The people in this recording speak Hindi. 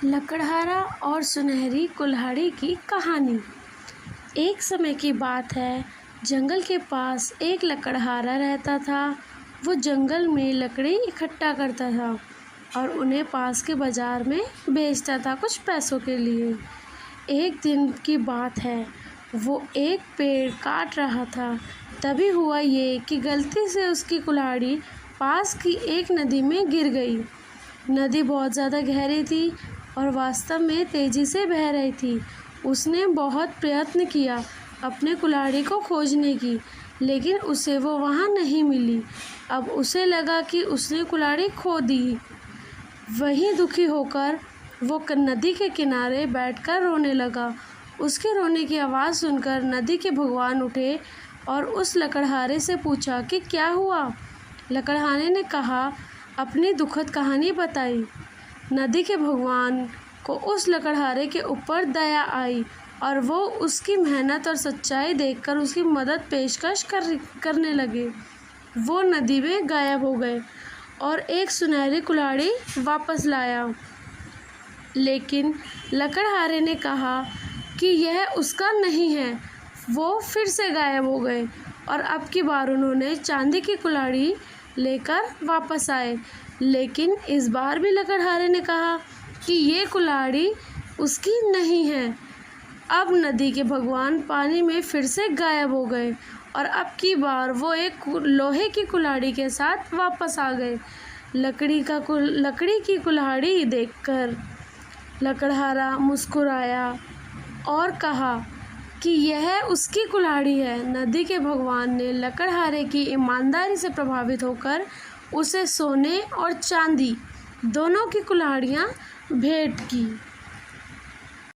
लकड़हारा और सुनहरी कुल्हाड़ी की कहानी। एक समय की बात है, जंगल के पास एक लकड़हारा रहता था। वो जंगल में लकड़ी इकट्ठा करता था और उन्हें पास के बाजार में बेचता था कुछ पैसों के लिए। एक दिन की बात है, वो एक पेड़ काट रहा था। तभी हुआ ये कि गलती से उसकी कुल्हाड़ी पास की एक नदी में गिर गई। नदी बहुत ज़्यादा गहरी थी और वास्तव में तेज़ी से बह रही थी। उसने बहुत प्रयत्न किया अपने कुल्हाड़ी को खोजने की, लेकिन उसे वो वहाँ नहीं मिली। अब उसे लगा कि उसने कुल्हाड़ी खो दी। वहीं दुखी होकर वो नदी के किनारे बैठकर रोने लगा। उसके रोने की आवाज़ सुनकर नदी के भगवान उठे और उस लकड़हारे से पूछा कि क्या हुआ। लकड़हारे ने कहा, अपनी दुखद कहानी बताई। नदी के भगवान को उस लकड़हारे के ऊपर दया आई और वो उसकी मेहनत और सच्चाई देखकर उसकी मदद पेशकश करने लगे। वो नदी में गायब हो गए और एक सुनहरी कुल्हाड़ी वापस लाया। लेकिन लकड़हारे ने कहा कि यह उसका नहीं है। वो फिर से गायब हो गए और अब की बार उन्होंने चांदी की कुल्हाड़ी लेकर वापस आए। लेकिन इस बार भी लकड़हारे ने कहा कि ये कुल्हाड़ी उसकी नहीं है। अब नदी के भगवान पानी में फिर से गायब हो गए और अब की बार वो एक लोहे की कुल्हाड़ी के साथ वापस आ गए। लकड़ी की कुल्हाड़ी देखकर लकड़हारा मुस्कुराया और कहा कि यह उसकी कुल्हाड़ी है। नदी के भगवान ने लकड़हारे की ईमानदारी से प्रभावित होकर उसे सोने और चांदी दोनों की कुल्हाड़ियाँ भेंट की।